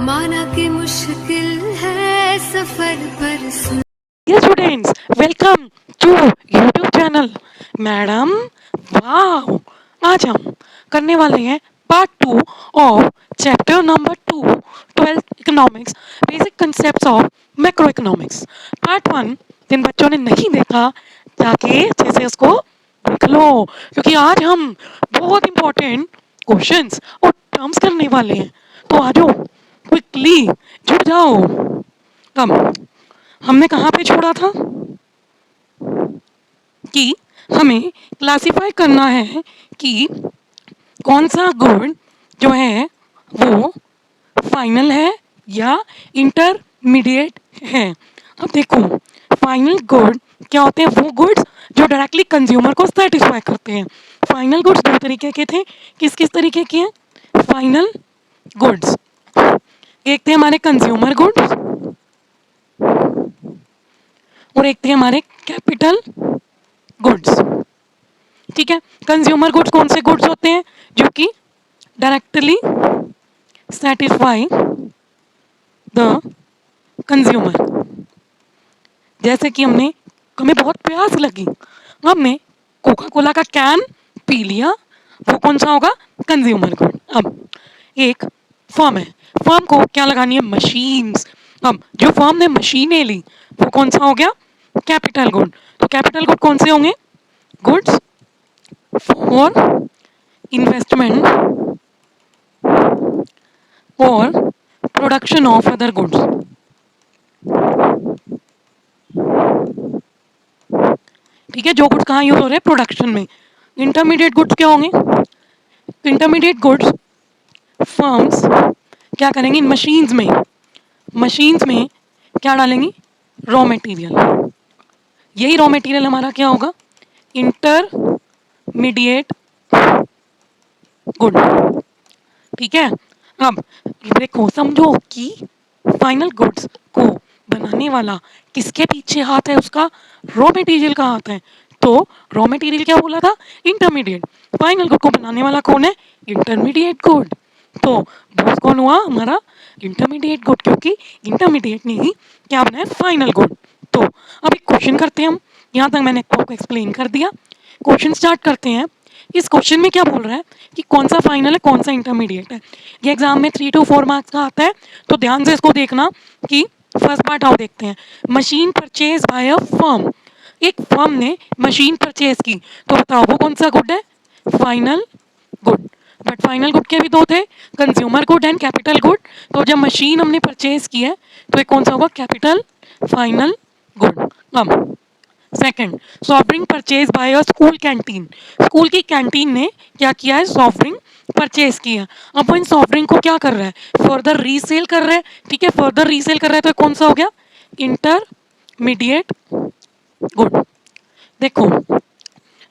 माना कि मुश्किल है सफर पर सुन। Dear students, welcome to YouTube channel. Madam, वाह! आज हम करने वाले हैं part 2 of chapter number 2 12th economics basic concepts of macro economics. Part 1 जिन बच्चों ने नहीं देखा जाके जैसे उसको देख लो, क्योंकि आज हम बहुत इंपॉर्टेंट क्वेश्चंस और टर्म्स करने वाले हैं। तो आ जाओ, क्विकली जुड़ जाओ। हमने कहाँ पे छोड़ा था कि हमें क्लासिफाई करना है कि कौन सा गुड जो है वो फाइनल है या इंटरमीडिएट है। अब देखो, फाइनल गुड क्या होते हैं? वो गुड्स जो डायरेक्टली कंज्यूमर को सेटिस्फाई करते हैं। फाइनल गुड्स दो तरीके के थे। किस किस तरीके के हैं फाइनल गुड्स? एक थे हमारे कंज्यूमर गुड्स और एक थे हमारे कैपिटल गुड्स। ठीक है, कंज्यूमर गुड्स कौन से गुड्स होते हैं? जो कि डायरेक्टली सेटिस्फाई द कंज्यूमर। जैसे कि हमें बहुत प्यास लगी, हमने कोका कोला का कैन पी लिया, वो कौन सा होगा? Consumer good. अब एक फर्म है, फर्म को क्या लगानी है? मशीन्स। अब जो फर्म ने मशीनें ली वो कौन सा हो गया? Capital good. तो कैपिटल गुड कौन से होंगे? गुड्स फॉर इन्वेस्टमेंट और प्रोडक्शन ऑफ अदर गुड्स। ठीक है, जो गुड्स कहाँ यूज हो रहे हैं? प्रोडक्शन में। इंटरमीडिएट गुड्स क्या होंगे? इंटरमीडिएट गुड्स फर्म्स क्या करेंगी? मशीन्स में क्या डालेंगी? Raw material. यही रॉ मटेरियल हमारा क्या होगा? Intermediate good. ठीक है, अब देखो, समझो कि फाइनल गुड्स को बनाने वाला किसके पीछे हाथ है? उसका रॉ मटेरियल का हाथ है। तो रॉ मटेरियल क्या बोला था? इंटरमीडिएट। फाइनल गुड को बनाने वाला कौन है? Intermediate good. तो बॉस कौन हुआ? हमारा इंटरमीडिएट गुड, क्योंकि इंटरमीडिएट ने ही क्या बनाया? Final good. तो अब एक क्वेश्चन करते हैं हम। यहाँ तक मैंने आपको एक्सप्लेन कर दिया, क्वेश्चन स्टार्ट करते हैं। इस क्वेश्चन में क्या बोल रहा है कि कौन सा फाइनल है, कौन सा इंटरमीडिएट है। ये एग्जाम में 3 to 4 मार्क्स का आता है, तो ध्यान से इसको देखना। कि फर्स्ट पार्ट आओ देखते हैं। Machine purchase by a firm. एक फर्म ने मशीन परचेज की, तो बताओ वो कौन सा गुड है? Final good. But final good के भी दो थे, consumer good and capital good. तो जब मशीन हमने परचेज की है तो एक कौन सा होगा? Capital final good. अब second, soft drink purchase by a school canteen. School की कैंटीन ने क्या किया है? सॉफ्ट ड्रिंक परचेज किया। अब वो इन सॉफ्ट ड्रिंक को क्या कर रहा है? फर्दर रीसेल कर रहा है। ठीक है, फर्दर रीसेल कर रहा है, तो कौन सा हो गया? Intermediate good. देखो,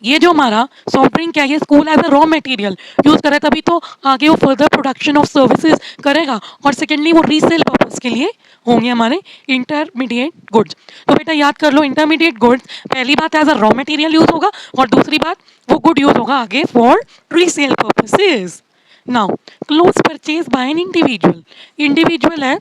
ये जो हमारा सॉफ्ट ड्रिंक है, ये school as a raw material use कर रहा है, तभी तो आगे वो फर्दर प्रोडक्शन ऑफ सर्विसेज करेगा। और सेकेंडली वो रीसेल पर्पज के लिए होंगे हमारे इंटरमीडिएट गुड्स। तो बेटा याद कर लो, इंटरमीडिएट गुड्स पहली बात as a raw material use होगा, और दूसरी बात वो गुड यूज होगा आगे for resale purposes. Now clothes purchase by an individual. Individual है,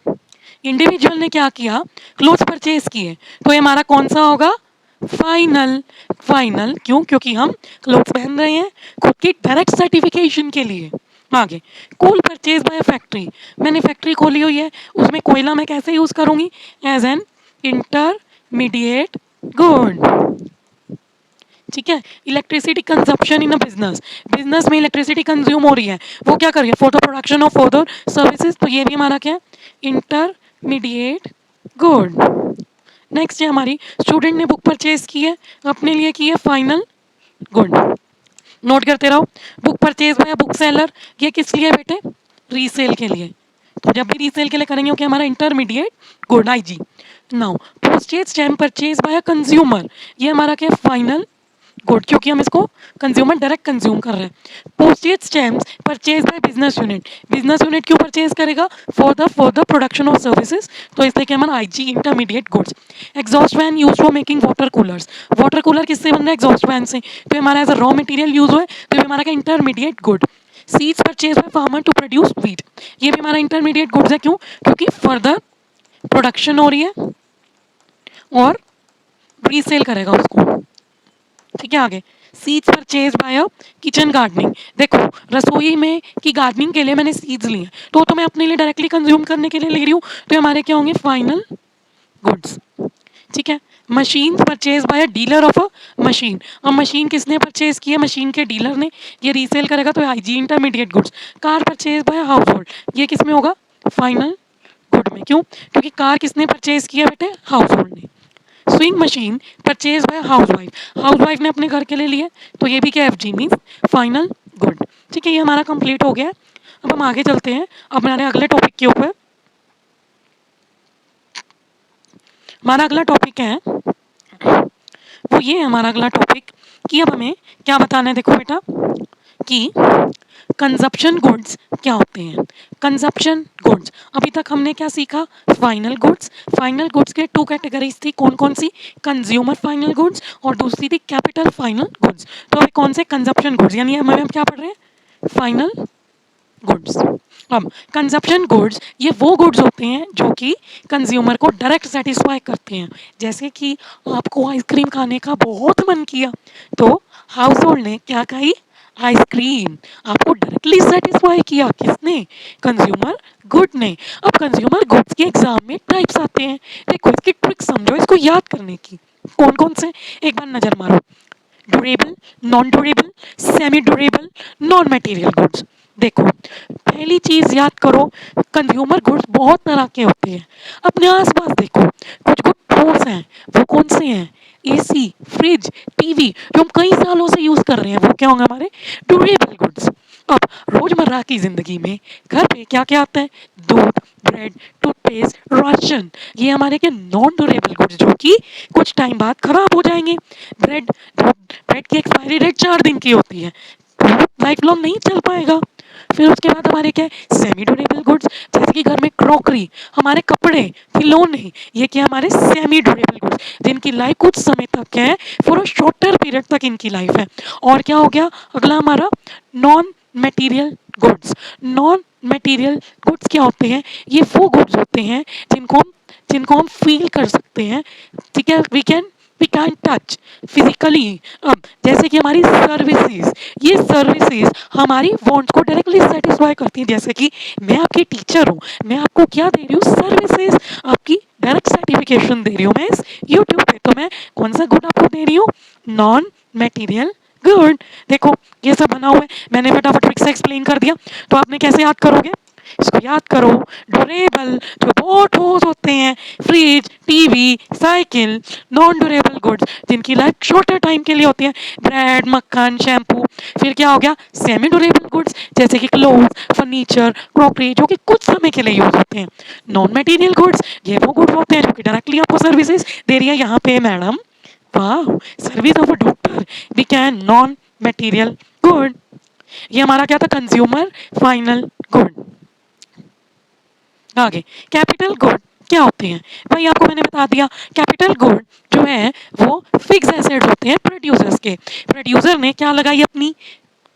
इंडिविजुअल ने क्या किया? क्लोथ्स परचेज किए, तो ये हमारा कौन सा होगा? फाइनल। फाइनल क्यों? क्योंकि हम क्लोथ्स पहन रहे हैं खुद की डायरेक्ट सर्टिफिकेशन के लिए। आगे, कोल परचेज बाय फैक्ट्री। मैंने फैक्ट्री खोली हुई है, उसमें कोयला मैं कैसे यूज करूंगी? As an intermediate good. ठीक है, electricity consumption in a business. Business में इलेक्ट्रिसिटी कंज्यूम हो रही है, वो क्या कर रही है? For the production of further services. तो ये भी हमारा क्या है? Intermediate good. नेक्स्ट है हमारी, स्टूडेंट ने बुक परचेज की है, अपने लिए की है, फाइनल गुड। नोट करते रहो, book purchase by book seller, ये किस लिए बेटे? रीसेल के लिए। तो जब भी रीसेल के लिए करेंगे ओके, हमारा intermediate good IG. Now postage stamp purchase by consumer, ये हमारा क्या? फाइनल गुड, क्योंकि हम इसको कंज्यूमर डायरेक्ट कंज्यूम कर रहे हैं। Postage stamps purchase by business unit. Business unit क्यों परचेज करेगा? For the production of services. तो इसलिए क्या हमारा IG intermediate goods. Exhaust fan use for making water coolers. Water cooler किससे बन रहा है? एग्जॉस्ट फैन से। तो हमारा as a raw material use हुआ है, तो ये हमारा क्या? Intermediate good. Seeds purchase by farmer to produce wheat, ये भी हमारा इंटरमीडिएट गुड्स है। क्यों? क्योंकि फर्दर प्रोडक्शन हो रही है और रीसेल करेगा उसको। ठीक है, आगे seeds purchase by a kitchen gardening. देखो रसोई में की गार्डनिंग के लिए मैंने सीड्स लिए, तो मैं अपने लिए डायरेक्टली कंज्यूम करने के लिए ले रही हूँ, तो हमारे क्या होंगे? Final goods. ठीक है, machine purchase by a dealer of a machine. अब मशीन किसने परचेज की है? मशीन के डीलर ने, ये रीसेल करेगा तो IG intermediate goods. Car purchase by house hold, ये किस में होगा? फाइनल गुड में। क्यों? क्योंकि कार किसने परचेज किया बेटे? हाउस होल्ड ने। Swing machine purchase by house wife ने अपने घर के लिए लिए, तो ये भी क्या? FG means final good. ठीक है, ये हमारा कंप्लीट हो गया। अब हम आगे चलते हैं अब हमारे अगले टॉपिक के ऊपर। हमारा अगला टॉपिक है वो ये है हमारा अगला टॉपिक कि अब हमें क्या बताना है? देखो बेटा कि कंजप्शन गुड्स क्या होते हैं। कंजप्शन गुड्स, अभी तक हमने क्या सीखा? Final goods. फाइनल गुड्स के टू कैटेगरीज थी, कौन कौन सी? कंज्यूमर फाइनल गुड्स और दूसरी थी कैपिटल फाइनल गुड्स। तो अभी कौन से? कंजप्शन गुड्स, यानी हम क्या पढ़ रहे हैं? Final goods. अब कंजप्शन गुड्स ये वो गुड्स होते हैं जो कि कंज्यूमर को डायरेक्ट सेटिस्फाई करते हैं। जैसे कि आपको आइसक्रीम खाने का बहुत मन किया, तो हाउस होल्ड ने क्या कही? आइसक्रीम। आपको डायरेक्टली सेटिस्फाई किया किसने? कंज्यूमर गुड ने। अब कंज्यूमर गुड्स के एग्जाम में टाइप्स आते हैं, देखो इसकी ट्रिक समझो, इसको याद करने की। कौन कौन से? एक बार नजर मारो। Durable, non durable, semi durable, non material goods. देखो पहली चीज याद करो, कंज्यूमर गुड्स बहुत तरह के होते हैं। अपने आसपास देखो, कुछ कुछ ठोस हैं, वो कौन से हैं? एसी, फ्रिज, टीवी, जो हम कई सालों से यूज कर रहे हैं, वो क्या होंगे? हमारे ड्यूरेबल गुड्स। अब रोजमर्रा की जिंदगी में घर पे क्या क्या आता है? दूध, ब्रेड, टूथपेस्ट, राशन, ये हमारे के नॉन ड्यूरेबल गुड्स जो कि कुछ टाइम बाद खराब हो जाएंगे। ब्रेड, ब्रेड की एक्सपायरी डेट 4 दिन की होती है, लाइफ लॉन्ग नहीं चल पाएगा। फिर उसके बाद हमारे क्या है? सेमी ड्यूरेबल गुड्स, जैसे कि घर में क्रॉकरी, हमारे कपड़े, खिलौने, ये क्या? हमारे सेमी ड्यूरेबल गुड्स, जिनकी लाइफ कुछ समय तक है, फॉर अ शॉर्टर पीरियड तक इनकी लाइफ है। और क्या हो गया अगला हमारा? Non material goods. Non material goods क्या होते हैं? ये वो गुड्स होते हैं जिनको हम फील कर सकते हैं। ठीक है, वी कैन टच फिजिकली। अब जैसे कि हमारी सर्विसेज, ये सर्विसेज हमारी वांट्स को डायरेक्टली सेटिस्फाई करती हैं। जैसे कि मैं आपकी टीचर हूँ, मैं आपको क्या दे रही हूँ? सर्विसेज, आपकी डायरेक्ट सर्टिफिकेशन दे रही हूँ मैं इस यूट्यूब पे, तो मैं कौन सा गुड आपको दे रही हूँ? Non material good. देखो ये सब बना हुआ है, मैंने फटाफट ट्रिक से एक्सप्लेन कर दिया, तो आपने कैसे याद करोगे? इसको याद करो, ड्यूरेबल जो बहुत ठोस होते हैं, fridge, TV, cycle. Non durable goods जिनकी लाइफ शॉर्टर टाइम के लिए होती है, ब्रेड, मक्खन, शैम्पू। फिर क्या हो गया? सेमी ड्यूरेबल गुड्स, जैसे कि क्लोथ, फर्नीचर, क्रॉकरी, जो कि कुछ समय के लिए यूज होते हैं। नॉन मटेरियल गुड्स ये वो गुड्स होते हैं जो कि डायरेक्टली आपको सर्विसेज दे रही है। यहाँ पे मैडम वाह, service of a doctor, we can non material good. ये हमारा क्या था? Consumer final good. आगे कैपिटल गुड क्या होते हैं? भाई आपको मैंने बता दिया, कैपिटल गुड जो है वो फिक्स एसेट होते हैं प्रोड्यूसर्स के। प्रोड्यूसर ने क्या लगाई अपनी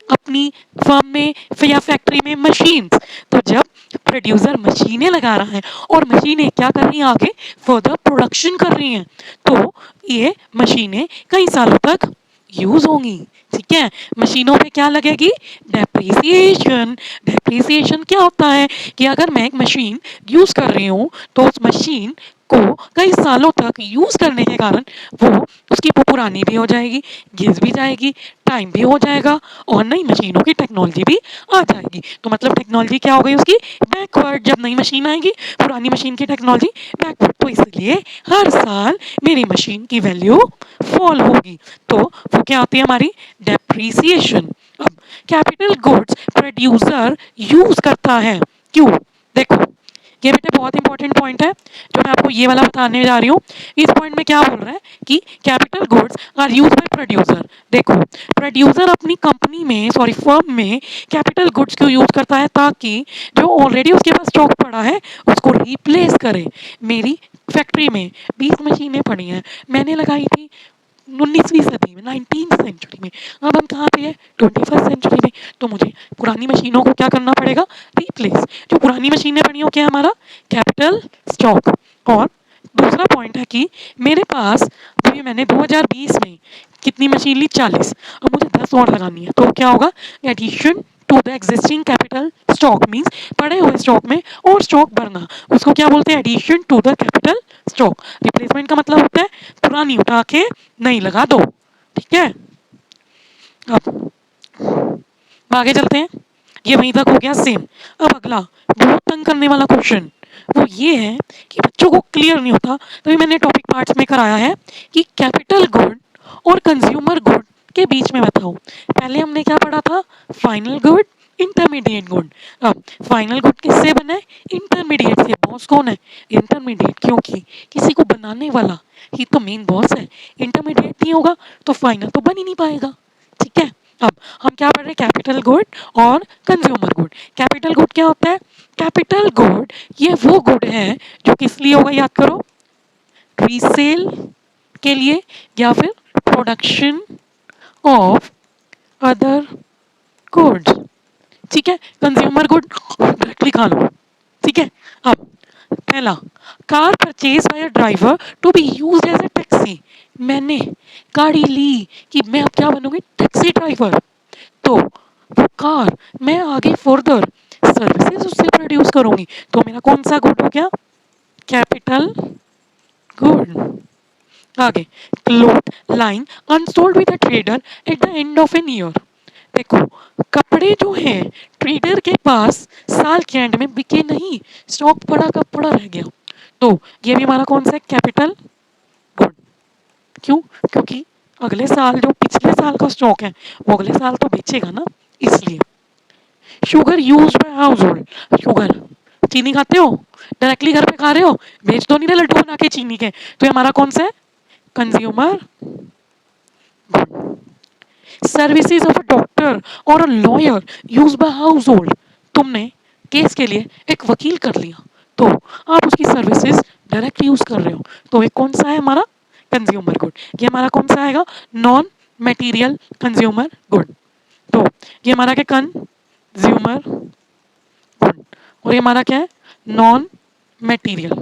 अपनी फर्म में या फैक्ट्री में? मशीन। तो जब प्रोड्यूसर मशीनें लगा रहा है और मशीनें क्या कर रही हैं? आगे फर्दर प्रोडक्शन कर रही हैं, तो ये मशीनें कई सालों तक यूज होंगी। ठीक है, मशीनों पे क्या लगेगी? डेप्रिसिएशन। डेप्रिसिएशन क्या होता है कि अगर मैं एक मशीन यूज कर रही हूँ, तो उस मशीन को कई सालों तक यूज करने के कारण वो उसकी पुरानी भी हो जाएगी, घिस भी जाएगी, टाइम भी हो जाएगा, और नई मशीनों की टेक्नोलॉजी भी आ जाएगी। तो मतलब टेक्नोलॉजी क्या हो गई उसकी? बैकवर्ड। जब नई मशीन आएगी, पुरानी मशीन की टेक्नोलॉजी बैकवर्ड, तो इसलिए हर साल मेरी मशीन की वैल्यू फॉल होगी, तो वो क्या होती है? हमारी डेप्रिसिएशन। अब कैपिटल गुड्स प्रोड्यूसर यूज करता है, क्यों? देखो ये बेटे बहुत इंपॉर्टेंट पॉइंट है जो मैं आपको ये वाला बताने जा रही हूँ। इस पॉइंट में क्या बोल रहा है कि capital goods are use by producer. देखो प्रोड्यूसर अपनी कंपनी में, सॉरी फर्म में, कैपिटल गुड्स क्यों यूज करता है? ताकि जो ऑलरेडी उसके पास स्टॉक पड़ा है उसको रिप्लेस करे। मेरी फैक्ट्री में 20 मशीनें पड़ी हैं, मैंने लगाई थी 19वीं सदी में, 19th सेंचुरी में। अब हम कहाँ पे है? 21st सेंचुरी में। तो मुझे पुरानी मशीनों को क्या करना पड़ेगा? रिप्लेस। जो पुरानी मशीनें बनी हो क्या हमारा? Capital stock. और दूसरा पॉइंट है कि मेरे पास अभी मैंने 2020 में कितनी मशीन ली? 40। अब मुझे 10 और लगानी है, तो क्या होगा? Addition to the existing capital stock means पड़े हुए स्टॉक में और स्टॉक भरना, उसको क्या बोलते हैं? Addition to the capital stock. Replacement का मतलब होता है पुरानी उठा के नई लगा दो। ठीक है, अब आगे चलते हैं। ये वहीं तक हो गया सेम। अब अगला बहुत तंग करने वाला क्वेश्चन वो ये है कि बच्चों को क्लियर नहीं होता, तभी मैंने टॉपिक पार्ट्स में कराया है कि कैपिटल गुड और कंज्यूमर गुड के बीच में बताओ। पहले हमने क्या पढ़ा था? Final good, intermediate good. अब फाइनल गुड किससे बना है? इंटरमीडिएट से। बॉस कौन है? इंटरमीडिएट, क्योंकि किसी को बनाने वाला ही तो मेन बॉस है। इंटरमीडिएट नहीं होगा तो फाइनल तो बन ही नहीं पाएगा। ठीक है, अब हम क्या पढ़ रहे हैं? कैपिटल गुड और कंज्यूमर गुड। कैपिटल गुड क्या होता है? कैपिटल गुड ये वो गुड है जो किस लिए होगा? याद करो, रीसेल के लिए या फिर प्रोडक्शन ऑफ अदर गुड्स। ठीक है, कंज्यूमर गुड डायरेक्टली खा लो। ठीक है, अब पहला, car purchase by a driver to be used as a taxi. मैंने गाड़ी ली कि मैं अब क्या बनूंगी? Taxi driver. तो वो कार मैं आगे फर्दर सर्विसेज उससे प्रोड्यूस करूंगी, तो मेरा कौन सा गुड हो गया? Capital good. आगे, cloth line unsold with a trader at the end of an year. देखो, कपड़े जो हैं ट्रेडर के पास साल के एंड में बिके नहीं, स्टॉक पड़ा का पड़ा रह गया, तो ये भी हमारा कौन सा है? Capital good. क्यों? क्योंकि अगले साल जो पिछले साल का स्टॉक है वो अगले साल तो बेचेगा ना, इसलिए। Sugar use by house hold. Sugar, चीनी खाते हो? डायरेक्टली घर पे खा रहे हो? बेच तो नहीं रहे लड्डू बना के चीनी के, तो ये हमारा कौन सा है? Consumer good. Services of a doctor और a lawyer use by house hold. तुमने केस के लिए एक वकील कर लिया, तो आप उसकी सर्विसेज डायरेक्ट यूज कर रहे हो, तो ये कौन सा है हमारा? Consumer good. ये हमारा कौन सा आएगा? Non material consumer good. तो ये हमारा क्या? Consumer good. और ये हमारा क्या है? Non material.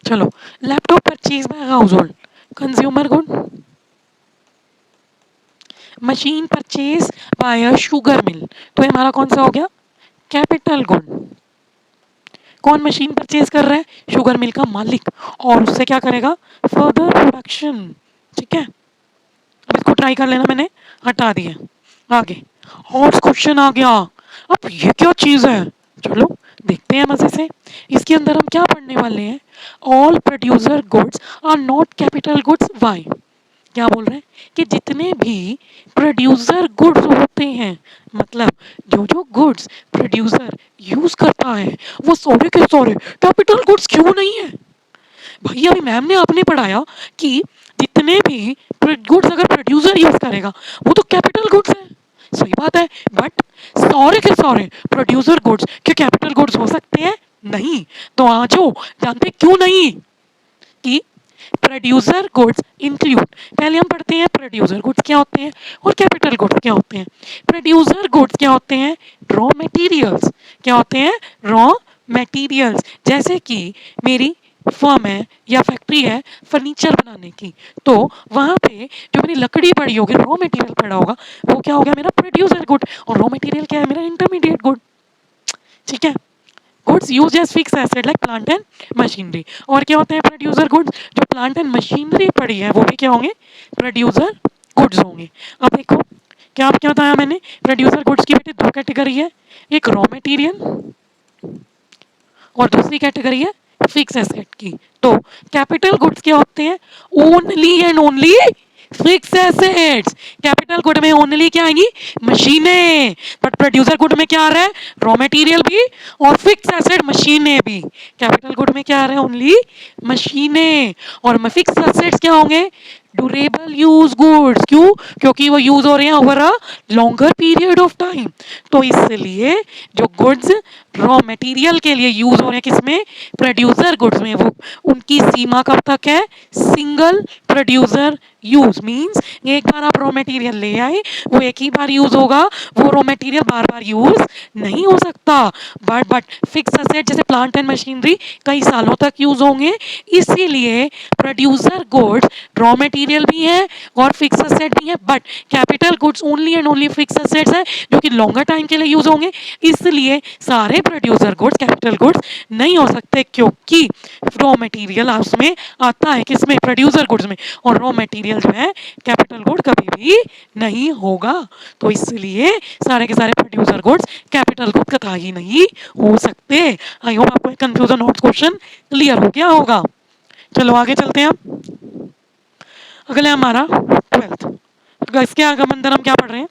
चलो, laptop purchase by house hold, consumer good. Machine purchase by a sugar mill, तो ये हमारा कौन सा हो गया? Capital good. कौन मशीन परचेज कर रहा है? शुगर मिल का मालिक, और उससे क्या करेगा? Further production. ठीक है, अब इसको ट्राई कर लेना, मैंने हटा दिया। आगे और क्वेश्चन आ गया। अब ये क्या चीज है? चलो देखते हैं मजे से। इसके अंदर हम क्या पढ़ने वाले हैं? All producer goods are not capital goods. Why? क्या बोल रहे हैं कि जितने भी प्रोड्यूसर गुड्स होते हैं, मतलब जो जो गुड्स प्रोड्यूसर यूज करता है, वो सारे के सारे कैपिटल गुड्स क्यों नहीं है? भाई अभी मैम ने आपने पढ़ाया कि जितने भी गुड्स अगर प्रोड्यूसर यूज करेगा वो तो कैपिटल गुड्स है। सही बात है, बट सारे के सारे प्रोड्यूसर गुड्स क्या कैपिटल गुड्स हो सकते हैं? नहीं। तो आज जानते क्यों नहीं? कि प्रोड्यूसर गुड्स इंक्लूड, पहले हम पढ़ते हैं प्रोड्यूसर गुड्स क्या होते हैं और कैपिटल गुड्स क्या होते हैं। प्रोड्यूसर गुड्स क्या होते हैं? Raw materials. क्या होते हैं? Raw materials. जैसे कि मेरी फर्म है या फैक्ट्री है फर्नीचर बनाने की, तो वहां पे जो मेरी लकड़ी पड़ी होगी, रॉ मटेरियल पड़ा होगा, वो क्या हो गया? मेरा प्रोड्यूसर गुड। और रॉ मटेरियल क्या है? मेरा इंटरमीडिएट गुड। ठीक है, goods use as fix asset like plant and machinery. और क्या होते हैं प्रोड्यूसर गुड्स? जो प्लांट एंड मशीनरी पड़ी है वो भी क्या होंगे? प्रोड्यूसर गुड्स होंगे। अब देखो, क्या आप क्या बताया मैंने? प्रोड्यूसर गुड्स की बेटे दो कैटेगरी है, एक रॉ मटेरियल और दूसरी कैटेगरी है फिक्स एसेट की। तो कैपिटल गुड्स क्या होते हैं? Only and only fix assets. Capital good में ओनली क्या आएंगी? मशीनें। बट प्रोड्यूसर गुड में क्या आ रहा है? रॉ मटेरियल भी और फिक्स एसेट मशीनें भी। कैपिटल गुड में क्या आ रहा है? ओनली मशीनें। और फिक्स एसेट्स क्या होंगे? Durable use goods. क्यों? क्योंकि वो यूज हो रहे हैं over a longer period of time. तो इसलिए जो गुड्स रॉ मटेरियल के लिए यूज हो रहे हैं किसमें? प्रोड्यूसर गुड्स में, वो उनकी सीमा कब तक है? सिंगल प्रोड्यूसर यूज मींस एक बार आप रॉ मटेरियल ले आए, वो एक ही बार यूज होगा, वो रॉ मटेरियल बार बार यूज नहीं हो सकता। बट फिक्स असेट जैसे प्लांट एंड मशीनरी कई सालों तक यूज होंगे। इसीलिए प्रोड्यूसर गुड्स रॉ मटेरियल भी है और फिक्स असेट भी है, but capital goods only and only fix assets है जो कि लॉन्गर टाइम के लिए यूज होंगे। इसलिए सारे प्रोड्यूसर गुड्स कैपिटल गुड्स नहीं हो सकते, क्योंकि रॉ मटेरियल उसमें आता है किसमें? प्रोड्यूसर गुड्स में, और रॉ मटेरियल जो है कैपिटल गुड कभी भी नहीं होगा। तो इसलिए सारे के सारे प्रोड्यूसर गुड्स कैपिटल गुड कथा ही नहीं हो सकते। आई होप आपको कंफ्यूजन नोट्स क्वेश्चन क्लियर हो गया होगा। चलो आगे चलते हैं। अगला है हमारा 12th। तो इसके आगम अंदर हम क्या पढ़ रहे हैं?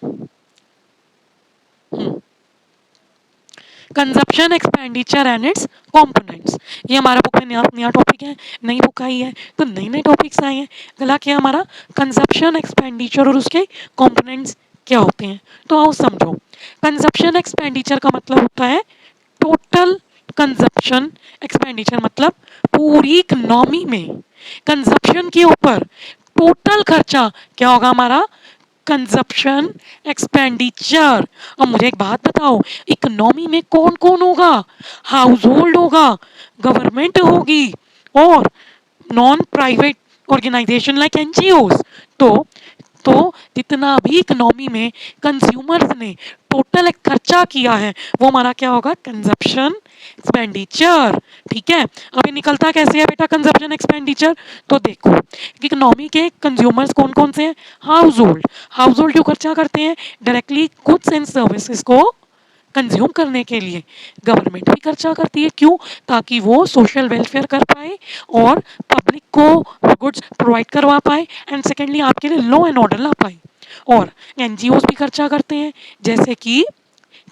Consumption expenditure and it's components. ये हमारा बुक में नया नया टॉपिक है, नई बुक आई है, तो नए नए टॉपिक्स आए हैं। अगला क्या हमारा? कंजप्शन एक्सपेंडिचर और उसके कंपोनेंट्स क्या होते हैं। तो आओ समझो। कंजप्शन एक्सपेंडिचर का मतलब होता है टोटल कंजप्शन एक्सपेंडिचर, मतलब पूरी इकोनॉमी में कंजप्शन के ऊपर टोटल खर्चा क्या होगा हमारा? Consumption expenditure. अब मुझे एक बात बताओ, इकोनॉमी में कौन कौन होगा? हाउस होल्ड होगा, गवर्नमेंट होगी, और non private organization like NGOs. तो तो जितना भी इकोनॉमी में कंज्यूमर्स ने टोटल खर्चा किया है वो हमारा क्या होगा? Consumption expenditure. ठीक है, अभी निकलता कैसे है बेटा कंजप्शन एक्सपेंडिचर? तो देखो, इकोनॉमी के कंज्यूमर्स कौन कौन से हैं? House hold. हाउस होल्ड जो खर्चा करते हैं डायरेक्टली गुड्स एंड सर्विसेज को कंज्यूम करने के लिए। गवर्नमेंट भी खर्चा करती है, क्यों? ताकि वो सोशल वेलफेयर कर पाए और पब्लिक को गुड्स प्रोवाइड करवा पाए, एंड सेकेंडली आपके लिए लॉ एंड ऑर्डर ला पाए। और एनजीओज भी खर्चा करते हैं, जैसे कि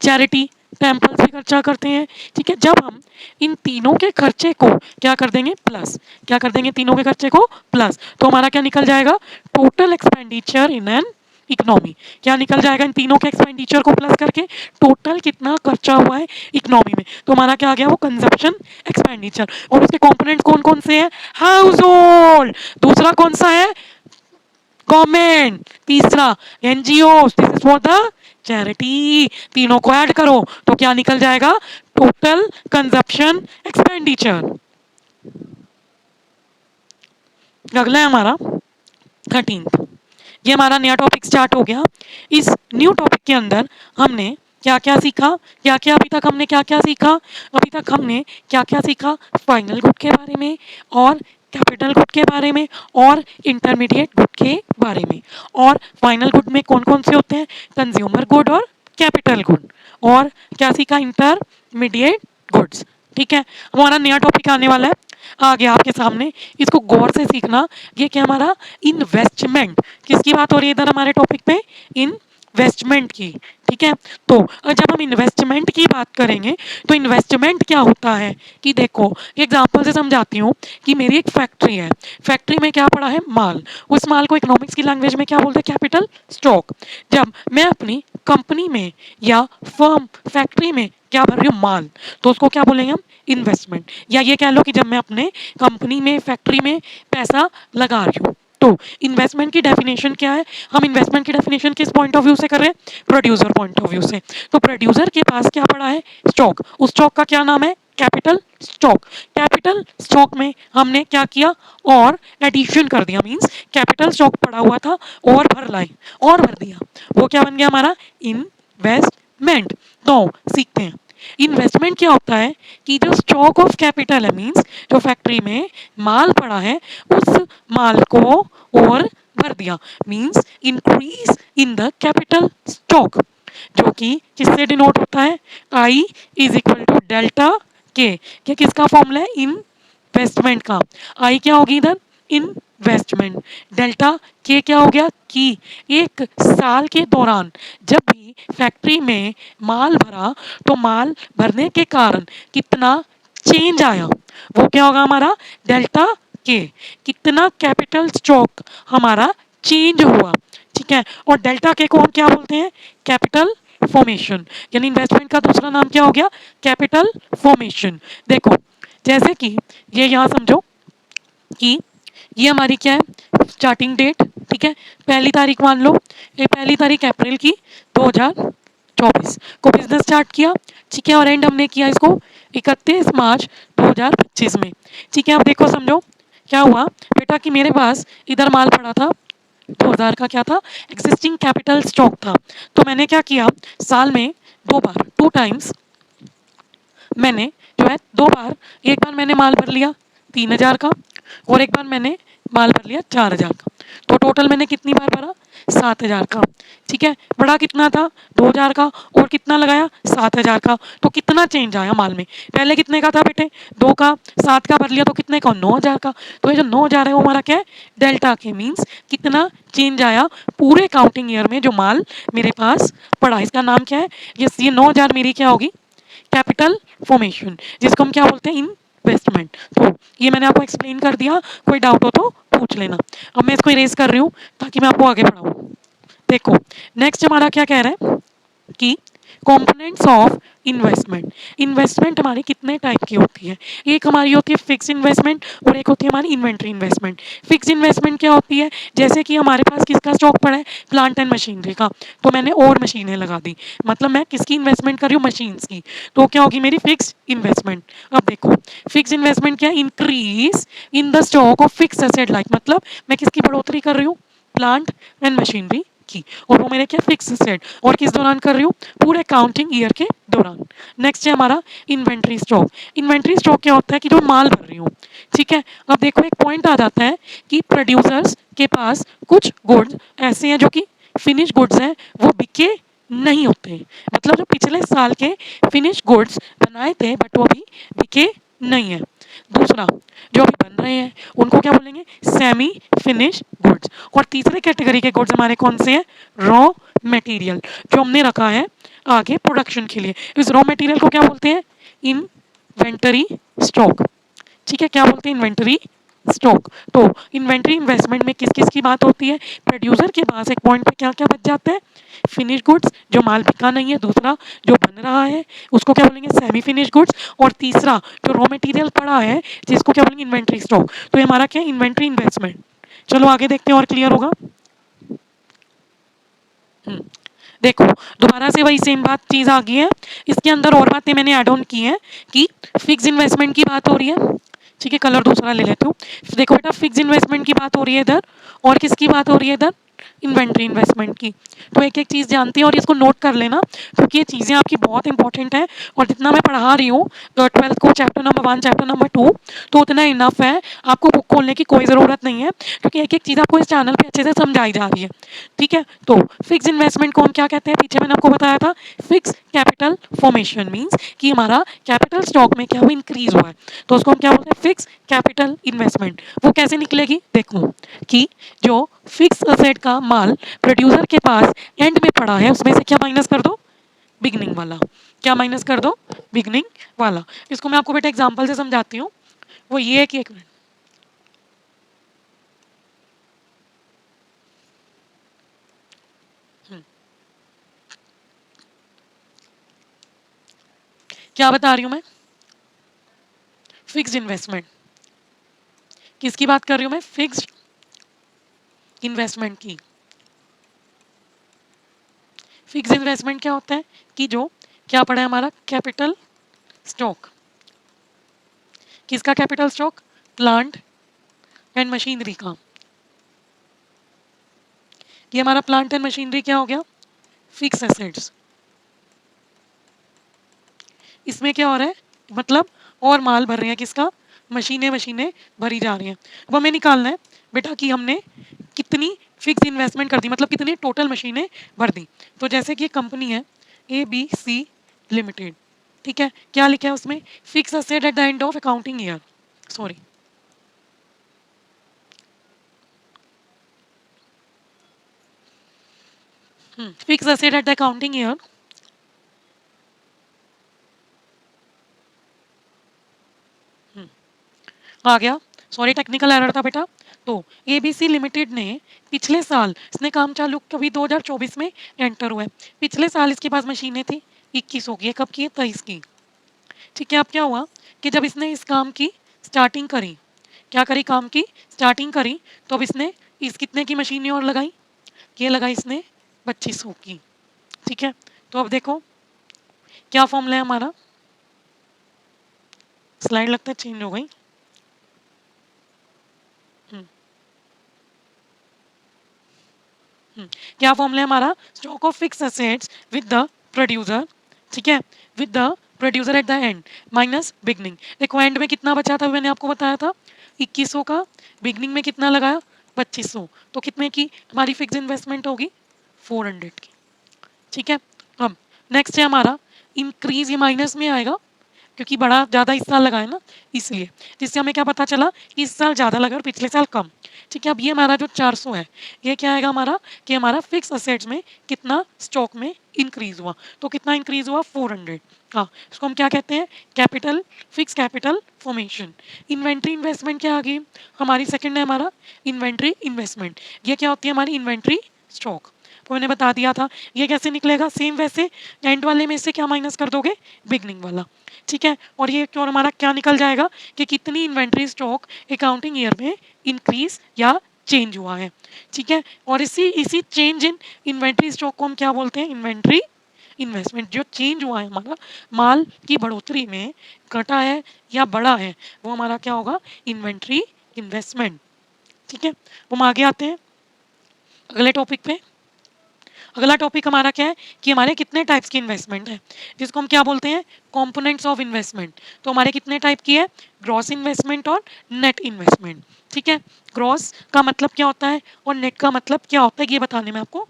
चैरिटी, टेम्पल्स भी खर्चा करते हैं। ठीक है, जब हम इन तीनों के खर्चे को क्या कर देंगे? प्लस। क्या कर देंगे? तीनों के खर्चे को प्लस, तो हमारा क्या निकल जाएगा? Total expenditure in an economy. क्या निकल जाएगा? इन तीनों के एक्सपेंडिचर को प्लस करके टोटल कितना खर्चा हुआ है इकोनॉमी में, तो हमारा क्या आ गया? वो कंजप्शन एक्सपेंडिचर। और उसके कंपोनेंट कौन कौन से हैं? House hold. दूसरा कौन सा है? गवर्नमेंट। तीसरा NGO, this is for the charity. तीनों को ऐड करो तो क्या निकल जाएगा? Total consumption expenditure. अगला है हमारा 13th। ये हमारा नया टॉपिक स्टार्ट हो गया। इस न्यू टॉपिक के अंदर हमने क्या क्या सीखा? क्या क्या अभी तक हमने क्या क्या सीखा? अभी तक हमने क्या क्या सीखा? फाइनल गुड के बारे में, और कैपिटल गुड के बारे में, और इंटरमीडिएट गुड के बारे में। और फाइनल गुड में कौन कौन से होते हैं? कंज्यूमर गुड और कैपिटल गुड। और क्या सीखा? Intermediate goods. ठीक है, हमारा नया टॉपिक आने वाला है आगे आपके सामने, इसको गौर से सीखना। ये क्या हमारा? इन्वेस्टमेंट। किसकी बात हो रही है इधर हमारे टॉपिक पे? इन्वेस्टमेंट की। ठीक है, तो जब हम इन्वेस्टमेंट की बात करेंगे तो इन्वेस्टमेंट क्या होता है कि देखो, एग्जांपल से समझाती हूँ कि मेरी एक फैक्ट्री है, फैक्ट्री में क्या पड़ा है? माल। उस माल को इकोनॉमिक्स की लैंग्वेज में क्या बोलते हैं? Capital stock. जब मैं अपनी कंपनी में या फर्म फैक्ट्री में क्या भर रही हूँ? माल, तो उसको क्या बोलेंगे हम? इन्वेस्टमेंट। या ये कह लो कि जब मैं अपने कंपनी में फैक्ट्री में पैसा लगा रही हूँ। तो इन्वेस्टमेंट की डेफिनेशन क्या है? हम इन्वेस्टमेंट की डेफिनेशन किस पॉइंट ऑफ व्यू से कर रहे हैं? प्रोड्यूसर पॉइंट ऑफ व्यू से। तो प्रोड्यूसर के पास क्या पड़ा है? स्टॉक। उस स्टॉक का क्या नाम है? Capital stock. कैपिटल स्टॉक में हमने क्या किया? और एडिशन कर दिया, मींस कैपिटल स्टॉक पड़ा हुआ था और भर लाए और भर दिया, वो क्या बन गया हमारा? इन्वेस्टमेंट। तो सीखते हैं इन्वेस्टमेंट क्या होता है कि जो स्टॉक ऑफ कैपिटल है, मींस जो फैक्ट्री में माल पड़ा है उस माल को और भर दिया, means increase in the capital stock, जो कि किससे डिनोट होता है? I is equal to delta के। क्या किसका फॉर्मूला है? इन्वेस्टमेंट का। आई क्या होगी इधर? इन्वेस्टमेंट। डेल्टा के क्या हो गया? कि एक साल के दौरान जब भी फैक्ट्री में माल भरा तो माल भरने के कारण कितना चेंज आया, वो क्या होगा हमारा? डेल्टा के कितना कैपिटल स्टॉक हमारा चेंज हुआ, ठीक है। और डेल्टा के को हम क्या बोलते हैं, कैपिटल फॉर्मेशन, यानी इन्वेस्टमेंट का दूसरा नाम क्या हो गया, कैपिटल फॉर्मेशन। देखो जैसे कि ये यहाँ समझो कि ये हमारी क्या है, स्टार्टिंग डेट, ठीक है। पहली तारीख मान लो, ये पहली तारीख अप्रैल की 2024 को बिजनेस स्टार्ट किया, ठीक है। और एंड हमने किया इसको 31 मार्च 2025 में, ठीक है। अब देखो समझो क्या हुआ बेटा कि मेरे पास इधर माल पड़ा था 2000 का, क्या था, एग्जिस्टिंग कैपिटल स्टॉक था। तो मैंने क्या किया, साल में दो बार, टू टाइम्स, मैंने जो है दो बार, एक बार मैंने माल भर लिया 3000 का, और एक बार मैंने माल भर लिया 4000 का। तो टोटल मैंने कितनी बार भरा, 7000 का, ठीक है। बड़ा कितना था, 2000 का, और कितना लगाया, 7000 का। तो कितना चेंज आया माल में, पहले कितने का था बेटे, 2 का, 7 का भर लिया तो कितने का, 9000 का। तो ये जो 9000 है वो हमारा क्या है, डेल्टा के मीन्स कितना चेंज आया पूरे काउंटिंग ईयर में जो माल मेरे पास पड़ा। इसका नाम क्या है, ये 9000 मेरी क्या होगी, कैपिटल फॉर्मेशन, जिसको हम क्या बोलते हैं, इन्वेस्टमेंट। तो ये मैंने आपको एक्सप्लेन कर दिया, कोई डाउट हो तो पूछ लेना। अब मैं इसको इरेज कर रही हूँ ताकि मैं आपको आगे बढ़ाऊँ। देखो नेक्स्ट हमारा क्या कह रहा है कि कंपोनेंट्स ऑफ इन्वेस्टमेंट, इन्वेस्टमेंट हमारी कितने टाइप की होती है, एक हमारी होती है फिक्स इन्वेस्टमेंट और एक होती है हमारी इन्वेंट्री इन्वेस्टमेंट। फिक्स इन्वेस्टमेंट क्या होती है, जैसे कि हमारे पास किसका स्टॉक पड़ा है, प्लांट एंड मशीनरी का, तो मैंने और मशीनें लगा दी, मतलब मैं किसकी इन्वेस्टमेंट कर रही हूँ, मशीन्स की, तो क्या होगी मेरी फिक्स इन्वेस्टमेंट। अब देखो फिक्स इन्वेस्टमेंट क्या है, increase in the stock of fix asset, like मतलब मैं किसकी बढ़ोतरी कर रही हूँ, प्लांट एंड मशीनरी की, और वो मेरे क्या फिक्स सेट, और किस दौरान कर रही हूँ, पूरे काउंटिंग ईयर के दौरान। नेक्स्ट है हमारा इन्वेंट्री स्टॉक। इन्वेंट्री स्टॉक क्या होता है कि जो माल भर रही हूँ, ठीक है। अब देखो एक पॉइंट आ जाता है कि प्रोड्यूसर्स के पास कुछ गुड्स ऐसे हैं जो कि फिनिश गुड्स हैं, वो बिके नहीं होते, मतलब जो पिछले साल के फिनिश गुड्स बनाए थे बट वो अभी बिके नहीं है। दूसरा, जो अभी बन रहे हैं उनको क्या बोलेंगे, सेमी फिनिश गुड्स। और तीसरे कैटेगरी के गुड्स हमारे कौन से हैं, रॉ मटेरियल, जो हमने रखा है आगे प्रोडक्शन के लिए। इस रॉ मटेरियल को क्या बोलते हैं, इन्वेंटरी स्टॉक, ठीक है। क्या बोलते हैं, इन्वेंटरी स्टॉक। तो इन्वेंटरी इन्वेस्टमेंट में किस किस की बात होती है, प्रोड्यूसर के पास एक पॉइंट पे क्या क्या बच जाता है, फिनिश गुड्स जो माल बिका नहीं है, दूसरा जो बन रहा है उसको क्या बोलेंगे, सेमी फिनिश गुड्स, और तीसरा जो रॉ मटेरियल पड़ा है जिसको क्या बोलेंगे, इन्वेंटरी स्टॉक। तो ये हमारा क्या है, इन्वेंटरी इन्वेस्टमेंट। चलो आगे देखते हैं और क्लियर होगा। हम्म, देखो दोबारा से वही सेम बात चीज आ गई है, इसके अंदर और बातें मैंने ऐड ऑन की हैं कि फिक्स इन्वेस्टमेंट की बात हो रही है, ठीक है। कलर दूसरा ले लेती हूँ। देखो बेटा फिक्स इन्वेस्टमेंट की बात हो रही है इधर, और किसकी बात हो रही है इधर, इन्वेंट्री इन्वेस्टमेंट की। तो एक एक चीज़ जानती हैं और इसको नोट कर लेना, क्योंकि ये चीज़ें आपकी बहुत इंपॉर्टेंट है। और जितना मैं पढ़ा रही हूँ तो 12th को चैप्टर नंबर 1 चैप्टर नंबर 2 तो उतना इनफ है, आपको बुक खोलने की कोई ज़रूरत नहीं है, क्योंकि एक एक चीज़ आपको इस चैनल पे अच्छे से समझाई जा रही है, ठीक है। तो फिक्स इन्वेस्टमेंट को हम क्या कहते हैं, पीछे मैंने आपको बताया था, फिक्स कैपिटल फॉर्मेशन मीन्स कि हमारा कैपिटल स्टॉक में क्या हुआ, इंक्रीज हुआ है, तो उसको हम क्या बोलते हैं, फिक्स कैपिटल इन्वेस्टमेंट। वो कैसे निकलेगी, देखो कि जो फिक्स असेट का माल प्रोड्यूसर के पास एंड में पड़ा है उसमें से क्या माइनस कर दो, बिगनिंग वाला, क्या माइनस कर दो, बिगनिंग वाला। इसको मैं आपको बेटा एग्जांपल से समझाती हूँ। वो ये है कि एक मिनट, क्या बता रही हूँ मैं, फिक्स्ड इन्वेस्टमेंट, किसकी बात कर रही हूँ मैं, फिक्स्ड इन्वेस्टमेंट की। फिक्स इन्वेस्टमेंट क्या होता है कि जो क्या पड़ा है हमारा, कैपिटल स्टॉक, किसका capital stock, plant and machinery का। ये हमारा प्लांट एंड मशीनरी क्या हो गया, फिक्स एसेट्स। इसमें क्या हो रहा है, मतलब और माल भर रहे हैं, किसका, मशीनें मशीनें भरी जा रही हैं। अब हमें निकालना है बेटा कि हमने कितनी फिक्स इन्वेस्टमेंट कर दी, मतलब कितनी टोटल मशीनें भर दी। तो जैसे कि एक कंपनी है ABC लिमिटेड, ठीक है, क्या लिखा है उसमें, fix asset at the end of accounting year, sorry, fix asset at the accounting year आ गया सॉरी टेक्निकल एरर था बेटा। तो एबीसी लिमिटेड ने पिछले साल इसने काम चालू कभी 2024 में एंटर हुआ है, पिछले साल इसके पास मशीनें थी 2100 की, कब की है 23 की। ठीक है, अब क्या हुआ कि जब इसने इस काम की स्टार्टिंग करी, क्या करी काम की स्टार्टिंग करी, तो अब इसने इस कितने की मशीनें और लगाई, ये लगाई इसने 2500 की। ठीक है, तो अब देखो क्या फॉर्मूला है हमारा, स्लाइड लगता है चेंज हो गई। हम्म, क्या फॉर्मूला है हमारा, stock of fix assets with the producer, ठीक है, with the producer eight the and minus beginning. देखो एंड में कितना बचा था मैंने आपको बताया था 2100 का, बिगनिंग में कितना लगाया 2500, तो कितने की हमारी फिक्स इन्वेस्टमेंट होगी 400 की। ठीक है, अब नेक्स्ट है हमारा इंक्रीज, ये माइनस में आएगा क्योंकि बड़ा ज़्यादा इस साल लगा है ना, इसलिए जिससे हमें क्या पता चला कि इस साल ज़्यादा लगा और पिछले साल कम। ठीक है, अब ये हमारा जो 400 है ये क्या आएगा हमारा कि हमारा फिक्स असेट्स में कितना स्टॉक में इंक्रीज हुआ, तो कितना इंक्रीज हुआ 400। हाँ, इसको हम क्या कहते हैं, capital, fix capital formation. Inventory investment क्या आ गई हमारी, सेकंड है हमारा इन्वेंट्री इन्वेस्टमेंट। ये क्या होती है हमारी इन्वेंट्री स्टॉक, तो मैंने बता दिया था। ये कैसे निकलेगा, सेम वैसे एंड वाले में से क्या माइनस कर दोगे, बिगनिंग वाला। ठीक है, और ये क्यों हमारा क्या निकल जाएगा कि कितनी इन्वेंट्री स्टॉक अकाउंटिंग ईयर में इंक्रीज या चेंज हुआ है। ठीक है, और इसी इसी चेंज इन इन्वेंट्री स्टॉक को हम क्या बोलते हैं, इन्वेंट्री इन्वेस्टमेंट। जो चेंज हुआ है हमारा माल की बढ़ोतरी में, घटा है या बढ़ा है, वो हमारा क्या होगा, इन्वेंट्री इन्वेस्टमेंट। ठीक है, हम आगे आते हैं अगले टॉपिक पे। अगला टॉपिक हमारा क्या है कि हमारे कितने टाइप्स की इन्वेस्टमेंट है, जिसको हम क्या बोलते हैं, कंपोनेंट्स ऑफ इन्वेस्टमेंट। तो हमारे कितने टाइप की है, ग्रॉस इन्वेस्टमेंट और नेट इन्वेस्टमेंट। ठीक है, ग्रॉस का मतलब क्या होता है और नेट का मतलब क्या होता है, ये बताने में आपको